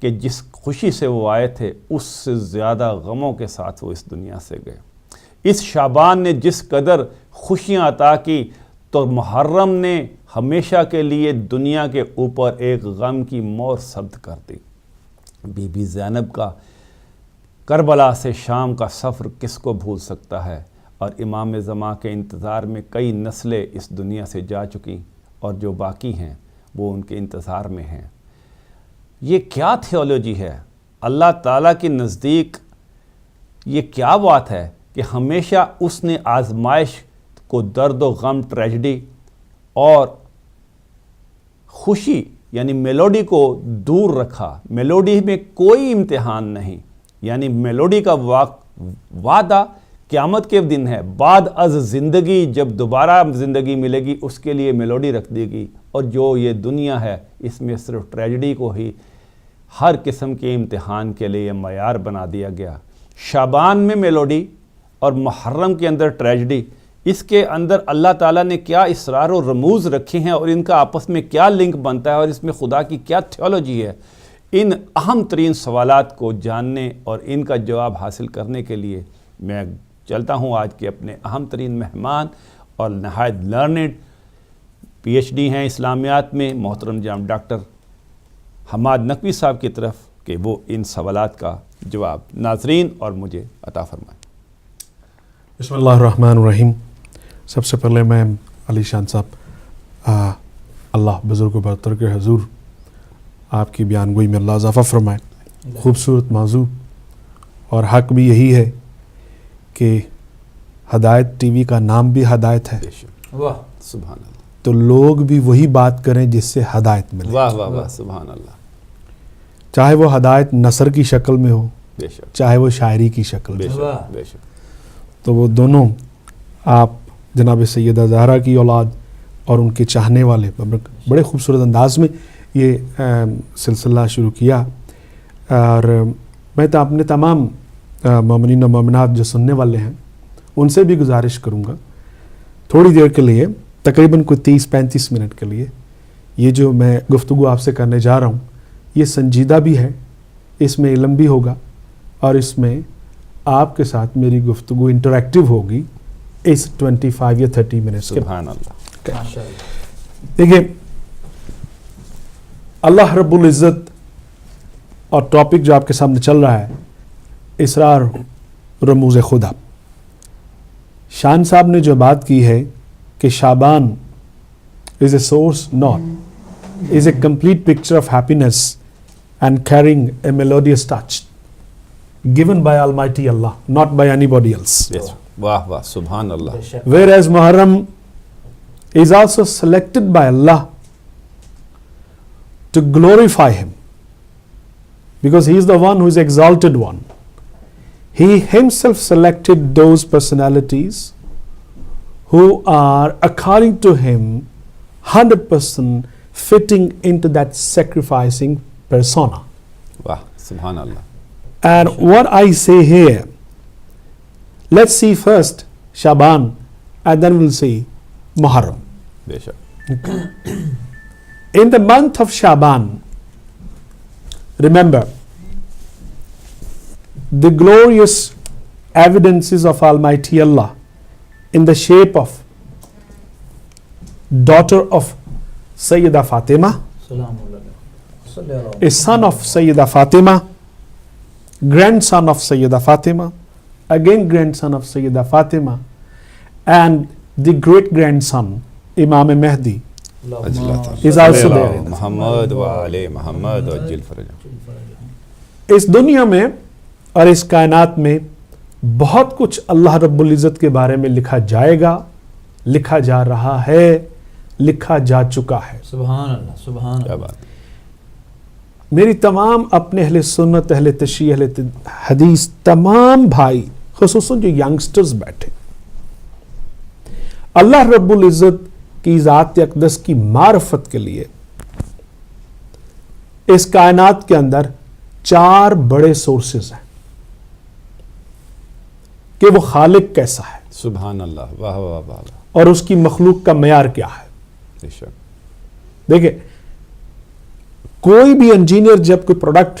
کہ جس خوشی سے وہ آئے تھے اس سے زیادہ غموں کے ساتھ وہ اس دنیا سے گئے۔ اس شعبان نے جس قدر خوشیاں عطا کی تو محرم نے ہمیشہ کے لیے دنیا کے اوپر ایک غم کی مور ثبت کر دی۔ بی بی زینب کا کربلا سے شام کا سفر کس کو بھول سکتا ہے، اور امام زمان کے انتظار میں کئی نسلیں اس دنیا سے جا چکی اور جو باقی ہیں وہ ان کے انتظار میں ہیں۔ یہ کیا تھیولوجی ہے؟ اللہ تعالیٰ کے نزدیک یہ کیا بات ہے کہ ہمیشہ اس نے آزمائش کو درد و غم، ٹریجڈی اور خوشی یعنی میلوڈی کو دور رکھا۔ میلوڈی میں کوئی امتحان نہیں، یعنی میلوڈی کا وعدہ قیامت کے دن ہے، بعد از زندگی جب دوبارہ زندگی ملے گی اس کے لیے میلوڈی رکھ دی گئی، اور جو یہ دنیا ہے اس میں صرف ٹریجڈی کو ہی ہر قسم کے امتحان کے لیے معیار بنا دیا گیا۔ شعبان میں میلوڈی اور محرم کے اندر ٹریجڈی، اس کے اندر اللہ تعالیٰ نے کیا اسرار و رموز رکھے ہیں اور ان کا آپس میں کیا لنک بنتا ہے اور اس میں خدا کی کیا تھیولوجی ہے؟ ان اہم ترین سوالات کو جاننے اور ان کا جواب حاصل کرنے کے لیے میں چلتا ہوں آج کے اپنے اہم ترین مہمان اور نہایت لرنڈ پی ایچ ڈی ہیں اسلامیات میں، محترم جناب ڈاکٹر حماد نقوی صاحب کی طرف کہ وہ ان سوالات کا جواب ناظرین اور مجھے عطا فرمائیں۔ بسم اللہ الرحمن الرحیم۔ سب سے پہلے میں علی شان صاحب اللہ بزرگ و برتر کے حضور آپ کی بیان گوئی میں اللہ اضافہ فرمائے۔ خوبصورت موضوع اور حق بھی یہی ہے کہ ہدایت ٹی وی کا نام بھی ہدایت ہے، واہ سبحان اللہ، تو لوگ بھی وہی بات کریں جس سے ہدایت ملے، واہ واہ واہ سبحان اللہ، چاہے وہ ہدایت نثر کی شکل میں ہو بے شک چاہے وہ شاعری کی شکل بے میں۔ شک بے شک۔ تو وہ دونوں آپ جناب سیدہ زہرا کی اولاد اور ان کے چاہنے والے بڑے خوبصورت انداز میں یہ سلسلہ شروع کیا، اور میں تو اپنے تمام مومنین و مومنات جو سننے والے ہیں ان سے بھی گزارش کروں گا تھوڑی دیر کے لیے، تقریباً کوئی 30-35 منٹ کے لیے، یہ جو میں گفتگو آپ سے کرنے جا رہا ہوں یہ سنجیدہ بھی ہے، اس میں علم بھی ہوگا، اور اس میں آپ کے ساتھ میری گفتگو انٹریکٹیو ہوگی اس 25 یا 30 منٹس کے۔ سبحان اللہ۔ دیکھیں، اللہ رب العزت اور ٹاپک جو آپ کے سامنے چل رہا ہے اسرار رموز خدا، شان صاحب نے جو بات کی ہے کہ شعبان is a source not is a complete picture of happiness and carrying a melodious touch given by Almighty Allah, not by anybody else. Yes. واہ واہ سبحان اللہ۔ Whereas Muharram is also selected by Allah to glorify Him, because He is the one who is exalted one. He Himself selected those personalities who are, according to Him, 100% fitting into that sacrificing persona. واہ سبحان اللہ۔ And what I say here, let's see first Shaban and then we'll see Muharram. بے شک۔ In the month of Shaban, remember, the glorious evidences of Almighty Allah in the shape of daughter of Sayyida Fatima, a son of Sayyida Fatima, grandson of Sayyida Fatima, again grandson of Sayyida Fatima, and the great grandson Imam Mahdi is also there. محمد وآل محمد وعجل فرجہ۔ اس دنیا میں اور اس کائنات میں بہت کچھ اللہ رب العزت کے بارے میں لکھا جائے گا، لکھا جا رہا ہے، لکھا جا چکا ہے۔ سبحان اللہ سبحان کیا اللہ۔ بات۔ میری تمام اپنے اہل سنت، اہل تشیع، اہل حدیث، تمام بھائی خصوصاً جو ینگسٹرز بیٹھے، اللہ رب العزت کی ذات اقدس کی معرفت کے لیے اس کائنات کے اندر 4 بڑے سورسز ہیں کہ وہ خالق کیسا ہے سبحان اللہ، واہ واہ واہ، اور اس کی مخلوق کا معیار کیا ہے۔ بے شک۔ دیکھیں، کوئی بھی انجینئر جب کوئی پروڈکٹ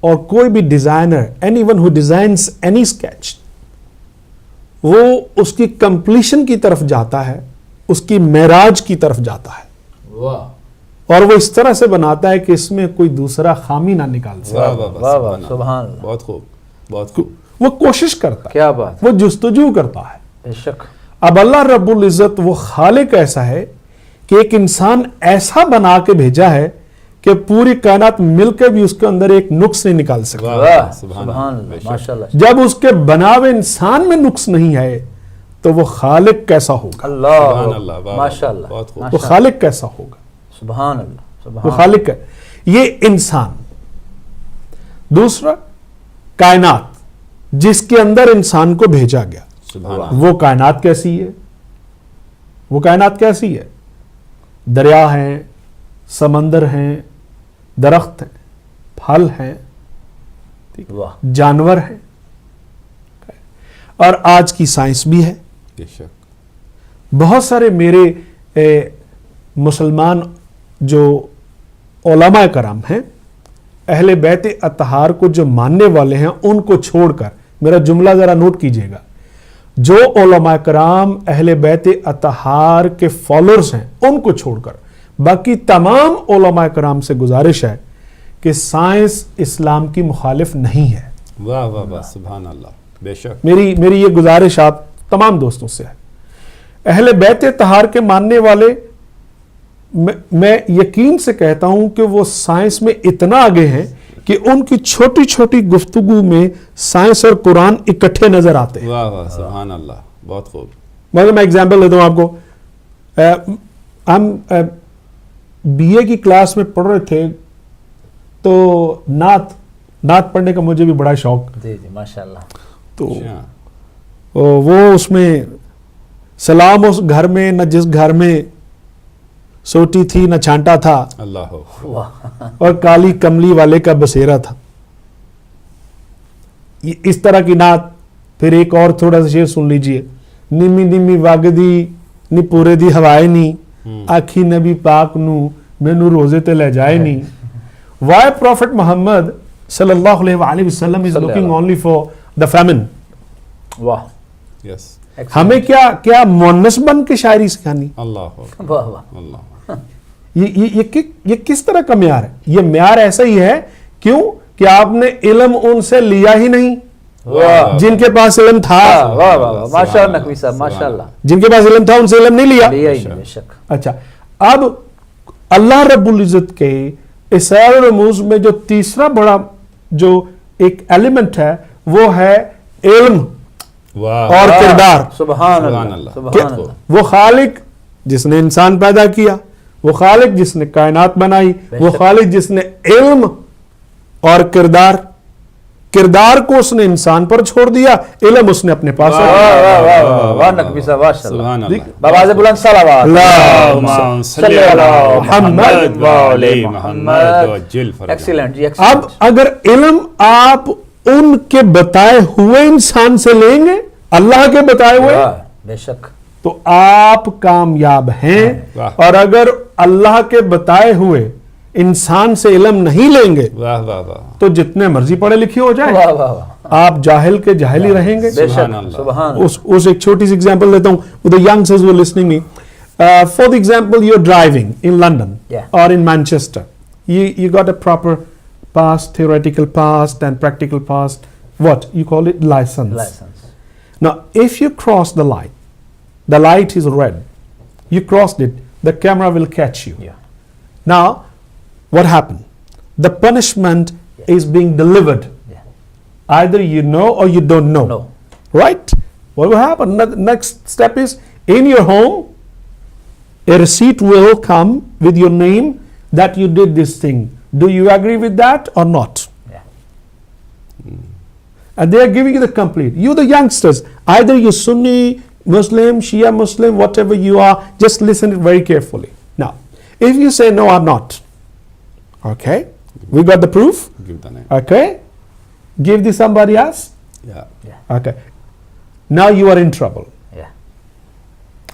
اور کوئی بھی ڈیزائنر اینی ون ہو ڈیزائنس اینی اسکیچ وہ اس کی کمپلیشن کی طرف جاتا ہے, اس کی معراج کی طرف جاتا ہے, اور وہ اس طرح سے بناتا ہے کہ اس میں کوئی دوسرا خامی نہ نکال سکے. سبحان اللہ, بہت خوب, بہت خوب. وہ کوشش کرتا ہے, کیا بات, وہ جستجو کرتا ہے. بے شک. اب اللہ رب العزت وہ خالق ایسا ہے کہ ایک انسان ایسا بنا کے بھیجا ہے کہ پوری کائنات مل کے بھی اس کے اندر ایک نقص نہیں نکال سکتا. واہ, سبحان اللہ, ماشاءاللہ. جب اس کے بناوے انسان میں نقص نہیں ہے تو وہ خالق کیسا ہوگا؟ اللہ, ماشاءاللہ, وہ خالق کیسا ہوگا؟ سبحان اللہ, وہ سبحان خالق ہے. یہ انسان. دوسرا کائنات جس کے اندر انسان کو بھیجا گیا, سبحان اللہ. وہ کائنات کیسی ہے؟ وہ کائنات کیسی ہے؟ دریا ہیں, سمندر ہیں, درخت ہیں, پھل ہیں, واہ, جانور ہیں, اور آج کی سائنس بھی ہے. بے شک. بہت سارے میرے مسلمان جو علماء کرام ہیں, اہل بیت اطہار کو جو ماننے والے ہیں, ان کو چھوڑ کر, میرا جملہ ذرا نوٹ کیجئے گا, جو علماء کرام اہل بیت اطہار کے فالوورز ہیں ان کو چھوڑ کر باقی تمام علماء کرام سے گزارش ہے کہ سائنس اسلام کی مخالف نہیں ہے. واہ واہ واہ, سبحان اللہ. بے شک. میری یہ گزارش آپ تمام دوستوں سے ہے. اہل بیت اطہار کے ماننے والے, میں یقین سے کہتا ہوں کہ وہ سائنس میں اتنا آگے ہیں کہ ان کی چھوٹی چھوٹی گفتگو میں سائنس اور قرآن اکٹھے نظر آتے ہیں. واہ واہ, سبحان اللہ, بہت خوب. مگر میں ایگزامپل دیتا ہوں آپ کو. ہم بی اے کی کلاس میں پڑھ رہے تھے تو نعت پڑھنے کا مجھے بھی بڑا شوق. جی جی, ماشاءاللہ. تو وہ اس میں سلام اس گھر میں نہ جس گھر میں سوٹی تھی نہ چھانٹا تھا, اللہ ہو, اور کالی کملی والے کا بسیرا تھا. اس طرح کی نعت. پھر ایک اور تھوڑا سا شعر سن لیجئے. نمی نمی واگدی نی پورے دی ہوائے نی, آکھی نبی پاک نو مینو روزے تے لے جائے نی. Why Prophet Muhammad sallallahu alayhi wa sallam is looking only for the famine. واہ, یس. ہمیں کیا مونس بن کے شاعری سکھانی؟ اللہ ہو, واہ واہ, اللہ. یہ کس طرح کا معیار ہے؟ یہ معیار ایسا ہی ہے. کیوں کہ آپ نے علم ان سے لیا ہی نہیں جن کے پاس علم تھا. واہ واہ, ماشاءاللہ نقوی صاحب, ماشاءاللہ. جن کے پاس علم تھا ان سے علم نہیں لیا. لیا ہی نہیں, بے شک. اچھا, اب اللہ رب العزت کے اسرار رموز میں جو تیسرا بڑا جو ایک ایلیمنٹ ہے وہ ہے علم اور کردار. سبحان اللہ, سبحان اللہ. وہ خالق جس نے انسان پیدا کیا, وہ خالق جس نے کائنات بنائی, وہ خالق جس نے علم اور کردار کو اس نے انسان پر چھوڑ دیا, علم اس نے اپنے پاس رکھا. واہ نقوی صاحب, ماشاءاللہ. سبحان اللہ. بآواز بلند صلوات. اللہم صلی علی محمد و علی محمد وجل فرجہ. ایکسیلنٹ جی, اب اگر علم آپ ان کے بتائے ہوئے انسان سے لیں گے, اللہ کے بتائے ہوئے, بے شک, تو آپ کامیاب ہیں. اور اگر اللہ کے بتائے ہوئے انسان سے علم نہیں لیں گے واہ واہ واہ, تو جتنے مرضی پڑھے لکھے ہو جائیں واہ واہ واہ, آپ جاہل کے جاہل ہی رہیں گے. بے سبحان شک, اللہ. سبحان اللہ. اس ایک چھوٹی سی ایگزامپل دیتا ہوں. The youngsters who are listening me, for the example, you're driving in London or in Manchester. You got a proper past, theoretical past and practical past. What? You call it license. License. Now, if you cross the light is red. You crossed it, the camera will catch you. Yeah. Now, what happened? The punishment is being delivered. Yeah. Either you know or you don't know. No. Right? What will happen? The next step is, in your home, a receipt will come with your name that you did this thing. Do you agree with that or not? Yeah. And they are giving you the complete. You the youngsters, either you Sunni, Muslim, Shia Muslim, whatever you are, just listen it very carefully. Now, if you say no, I'm not. Okay? We got the proof? give the name. Okay? Give this somebody else? Yeah. Yeah. Okay. Now you are in trouble. Yeah.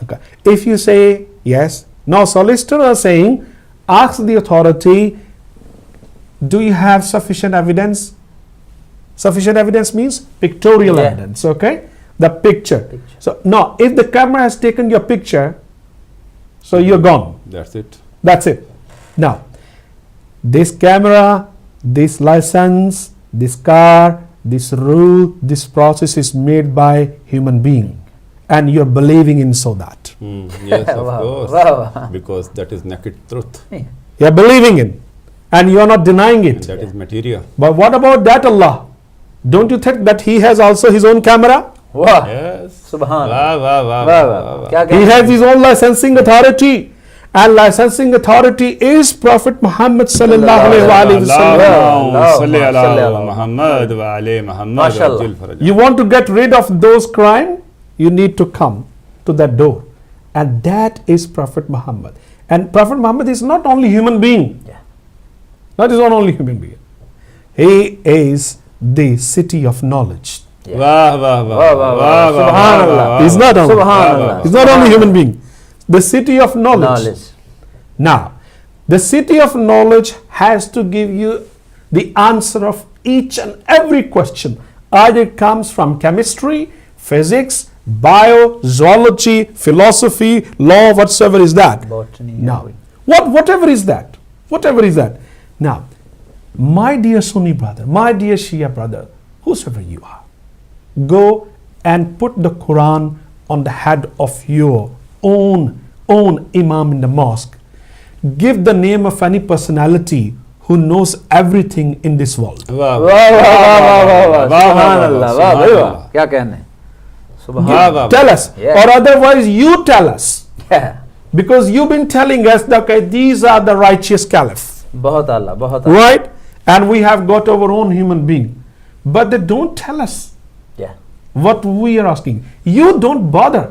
Okay. If you say yes, now solicitors are saying, ask the authority do you have sufficient evidence? Sufficient evidence means pictorial Yeah. evidence, okay? The picture. So now, if the camera has taken your picture, so you're gone. That's it. That's it. Now, this camera, this license, this car, this rule, this process is made by human being, and you're believing in so that. Yes, of Wow, course. wow. Because that is naked truth. You're believing in, and you're not denying And it. that is material. But what about that Allah? Don't you think that He has also His own camera? واہ Yes. سبحان Wow, wow, wow, واہ wow, واہ wow. کیا He کہتے has His own licensing authority, and licensing authority is Prophet Muhammad sallallahu alaihi wasallam. Allahumma salli Salli ala ala Muhammad wa ali Muhammad wa Mashallah. ajil faraj. You want to get rid of those crime, you need to come to that door, and that is Prophet Muhammad. And Prophet Muhammad is not only human being. Yeah. That is not only human being. He is the city of knowledge. Yeah. Wow, wow, wow, Wow, wow, wow. wow, wow, Subhanallah. wow, He's not only, Subhanallah. he's not only human being. The city of knowledge. knowledge Now, the city of knowledge has to give you the answer of each and every question. Either it comes from chemistry, physics, bio, zoology, philosophy, law, whatsoever is that. botany Now, whatever is that, whatever is that. Now, my dear Sunni brother, my dear Shia brother, whosoever you are, go and put the Quran on the head of your own imam in the mosque. Give the name of any personality who knows everything in this world. wow. واہ واہ واہ واہ واہ واہ واہ، سبحان واہ، اللہ واہ، واہ بھائی واہ سبحان کیا کہنے سبحان واہ، واہ، Tell us, Yeah. or otherwise you tell us, Allah because you've been telling us that okay, these are the righteous caliph, بہت اعلیٰ بہت اعلیٰ right? And we have got our own human being, but they don't tell us Yeah. what we are asking. You don't bother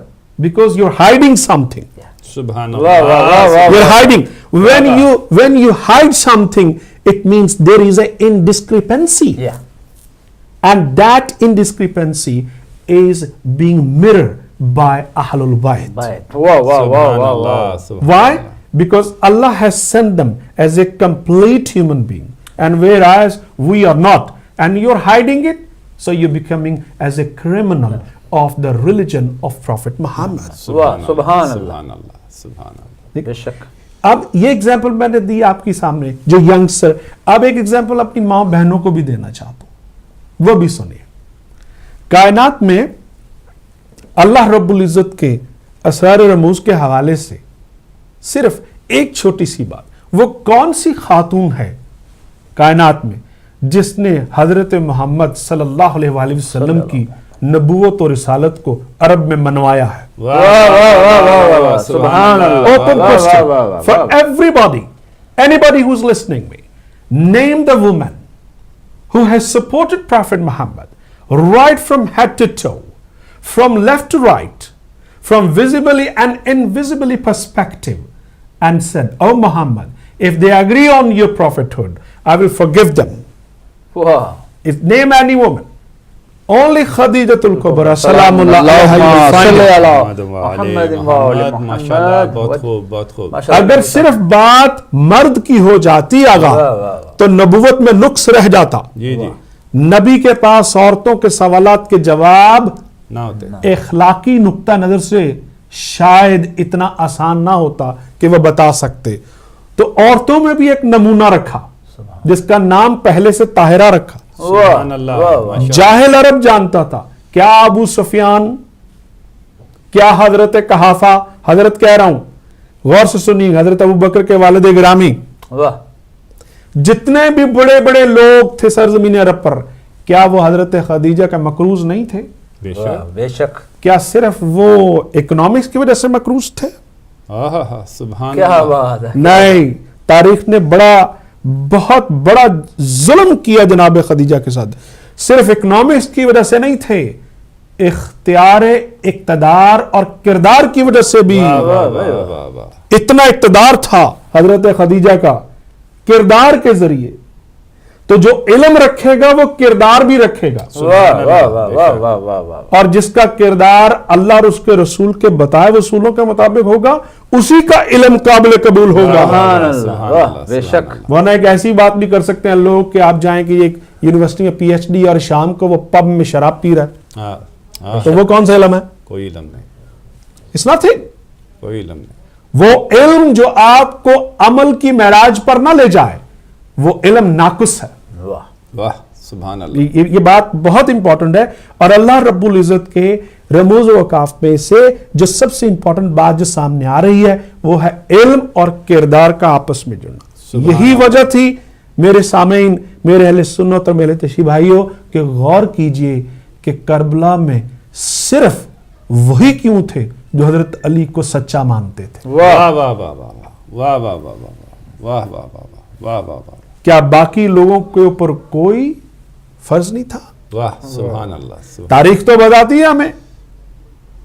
because you're hiding something. Subhanallah. Wow, wow, wow, wow. You're hiding. Wow. When you hide something, it means there is an indiscrepancy. Yeah. And that indiscrepancy is being mirrored by Ahlul Bayt. Bayt. Wow, wow, wow, wow, Subhanallah, wow. subhanallah. Why? Because Allah has sent them as a complete human being, and whereas we are not, and you're hiding it, so you're becoming as a criminal of the religion of Prophet Muhammad. Subhanallah. Subhanallah. Subhanallah. بے شک اب یہ example میں نے دی آپ کے سامنے جو ینگسٹر. اب ایک ایگزامپل اپنی ماں بہنوں کو بھی دینا چاہتا ہوں, وہ بھی سنیے. کائنات میں اللہ رب العزت کے اسرار رموز کے حوالے سے صرف ایک چھوٹی سی بات, وہ کون سی خاتون ہے کائنات میں جس نے حضرت محمد صلی اللہ علیہ وآلہ وسلم کی نبوت اور رسالت کو عرب میں منوایا ہے. واہ، واہ، واہ، واہ، واہ، سبحان اللہ. Open واہ، question واہ، واہ، for واہ. everybody, anybody who's listening me. Name the woman who has supported Prophet Muhammad right from head to toe, from left to right, from visibly and invisibly perspective, and said, "Oh Muhammad, if they agree on your prophethood, I will forgive them." واہ If name any woman, only Khadijatul Kubra, salamullah alayha, you will find صلی it. اللہ محمد محمد ماشاءاللہ, بہت خوب, بہت خوب. اگر صرف بات مرد کی ہو جاتی آگا واہ، واہ، واہ. تو نبوت میں نقص رہ جاتا. جی جی, نبی کے پاس عورتوں کے سوالات کے جواب نہ ہوتے. اخلاقی نقطہ نظر سے شاید اتنا آسان نہ ہوتا کہ وہ بتا سکتے. تو عورتوں میں بھی ایک نمونہ رکھا جس کا نام پہلے سے طاہرہ رکھا. سبحان اللہ, واہ، واہ. ماشاءاللہ. جاہل عرب جانتا تھا کیا ابو سفیان, کیا حضرت قحافہ, حضرت کہہ رہا ہوں غور سے سنیے, حضرت ابو بکر کے والد گرامی, واہ جتنے بھی بڑے بڑے لوگ تھے سرزمین عرب پر, کیا وہ حضرت خدیجہ کا مقروض نہیں تھے؟ بے واہ، شک. بے شک کیا صرف وہ اکنامکس کی وجہ سے مقروض تھے؟ آہا, سبحان کیا اللہ. بات ہے. نہیں, تاریخ نے بہت بڑا ظلم کیا جناب خدیجہ کے ساتھ. صرف اکنامکس کی وجہ سے نہیں تھے, اختیار اقتدار اور کردار کی وجہ سے بھی واہ، واہ، واہ، واہ، واہ. اتنا اقتدار تھا حضرت خدیجہ کا کردار کے ذریعے. تو جو علم رکھے گا وہ کردار بھی رکھے گا، واہ واہ واہ واہ واہ واہ واہ، اور جس کا کردار اللہ اور اس کے رسول کے بتائے اصولوں کے مطابق ہوگا اسی کا علم قابل قبول ہوگا۔ سبحان اللہ، واہ بے شک، ورنہ ایک ایسی بات بھی کر سکتے ہیں لوگ کہ آپ جائیں کہ ایک یونیورسٹی میں پی ایچ ڈی اور شام کو وہ پب میں شراب پی رہا ہے، ہاں تو وہ کون سا علم ہے؟ کوئی علم نہیں، اٹس نتھنگ۔ کوئی علم نہیں۔ وہ علم جو آپ کو عمل کی معراج پر نہ لے جائے وہ علم ناقص ہے۔ واہ واہ سبحان اللہ۔ یہ بات بہت امپورٹنٹ ہے، اور اللہ رب العزت کے رموز و اوقاف میں سے جو سب سے امپورٹنٹ بات جو سامنے آ رہی ہے وہ ہے علم اور کردار کا آپس میں جڑنا۔ یہی وجہ تھی میرے سامعین، میرے اہل سنت اور میرے تشیع بھائیوں، کہ غور کیجئے کہ کربلا میں صرف وہی کیوں تھے جو حضرت علی کو سچا مانتے تھے؟ واہ واہ واہ واہ واہ واہ واہ واہ واہ واہ واہ واہ واہ، کیا باقی لوگوں کے اوپر کوئی فرض نہیں تھا؟ واہ سبحان اللہ سبحان تاریخ تو بتاتی ہے ہمیں،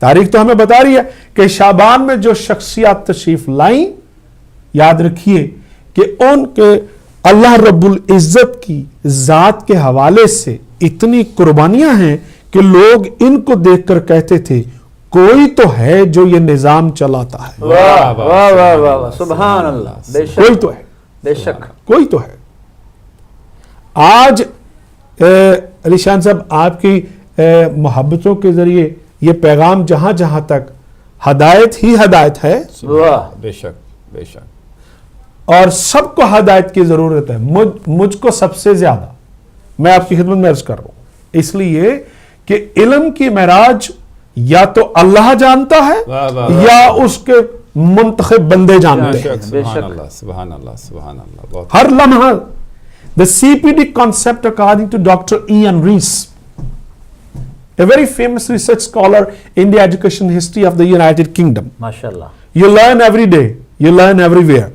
تاریخ تو ہمیں بتا رہی ہے کہ شعبان میں جو شخصیات تشریف لائیں، یاد رکھیے کہ ان کے اللہ رب العزت کی ذات کے حوالے سے اتنی قربانیاں ہیں کہ لوگ ان کو دیکھ کر کہتے تھے کوئی تو ہے جو یہ نظام چلاتا ہے، واہ واہ واہ واہ واہ، سبحان اللہ، بے کوئی شک تو ہے، بے شک، کوئی تو ہے۔ آج علی شان صاحب آپ کی محبتوں کے ذریعے یہ پیغام جہاں جہاں تک ہدایت ہی ہدایت ہے، واہ بے شک بے شک، اور سب کو ہدایت کی ضرورت ہے، مجھ کو سب سے زیادہ، میں آپ کی خدمت میں عرض کر رہا ہوں، اس لیے کہ علم کی معراج یا تو اللہ جانتا ہے واہ واہ یا اس کے منتخب بندے جانتے ہیں۔ بے سبحان شک۔ اللہ سبحان اللہ سبحان اللہ، بہت ہر لمحہ the CPD concept according to Dr. Ian Rees, a very famous research scholar in the education history of the United Kingdom. ماشاء اللہ، You learn every day, you learn everywhere.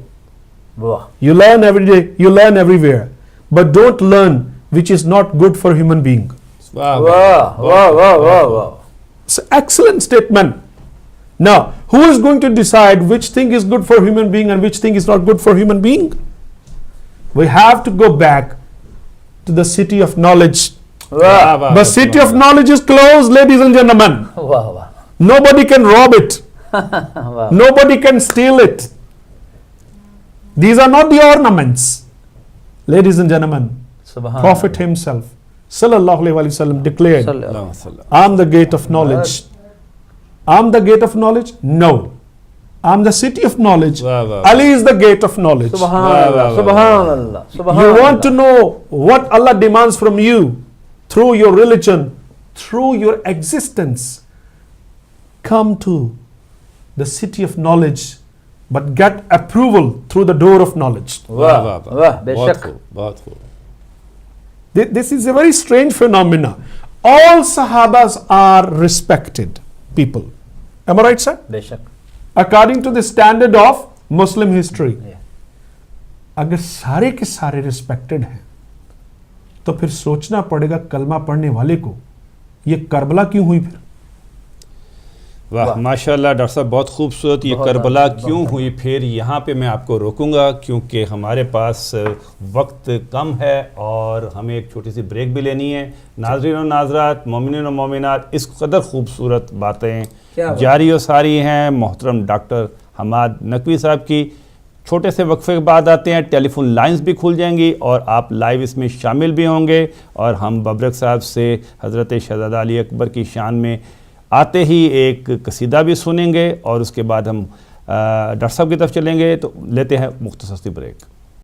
واہ You learn every day, you learn everywhere. But don't learn which is not good for human being. واہ واہ واہ واہ واہ واہ، It's an excellent statement. Now, who is going to decide which thing is good for human being and which thing is not good for human being? We have to go back to the city of knowledge. واہ The city of knowledge is closed, ladies and gentlemen. واہ واہ Nobody can rob it. واہ، Nobody can steal it. These are not the ornaments. Ladies and gentlemen, سبحان Prophet himself, sallallahu alaihi wasallam, declared, صلی اللہ، اللہ صلی I'm the gate of knowledge. I'm the gate of knowledge? No. I'm the city of knowledge. واہ واہ، Ali is the gate of knowledge. سبحان واہ اللہ، واہ سبحان اللہ، سبحان You want to Allah, know what Allah demands from you through your religion, through your existence. Come to the city of knowledge, but get approval through the door of knowledge. واہ واہ بے بہت شک، خوب بہت خوب، This is a very strange phenomena. All Sahabas are respected people. Am I right, sir? بے شک، According to the standard of Muslim history. Yeah. اگر سارے کے سارے ریسپیکٹڈ ہیں تو پھر سوچنا پڑے گا کلمہ پڑھنے والے کو یہ کربلا کیوں ہوئی پھر؟ واہ ماشاءاللہ ڈاکٹر صاحب بہت خوبصورت، یہ بہت کربلا بہت کیوں ہوئی پھر، یہاں پہ میں آپ کو روکوں گا کیونکہ ہمارے پاس وقت کم ہے اور ہمیں ایک چھوٹی سی بریک بھی لینی ہے۔ ناظرین و ناظرات، مومنین و مومنات، اس قدر خوبصورت باتیں جاری و ساری ہیں محترم ڈاکٹر حماد نقوی صاحب کی۔ چھوٹے سے وقفے کے بعد آتے ہیں، ٹیلی فون لائنز بھی کھل جائیں گی اور آپ لائیو اس میں شامل بھی ہوں گے، اور ہم ببرک صاحب سے حضرت شہزادہ علی اکبر کی شان میں آتے ہی ایک قصیدہ بھی سنیں گے، اور اس کے بعد ہم ڈاکٹر صاحب کی طرف چلیں گے۔ تو لیتے ہیں مختصر سی بریک۔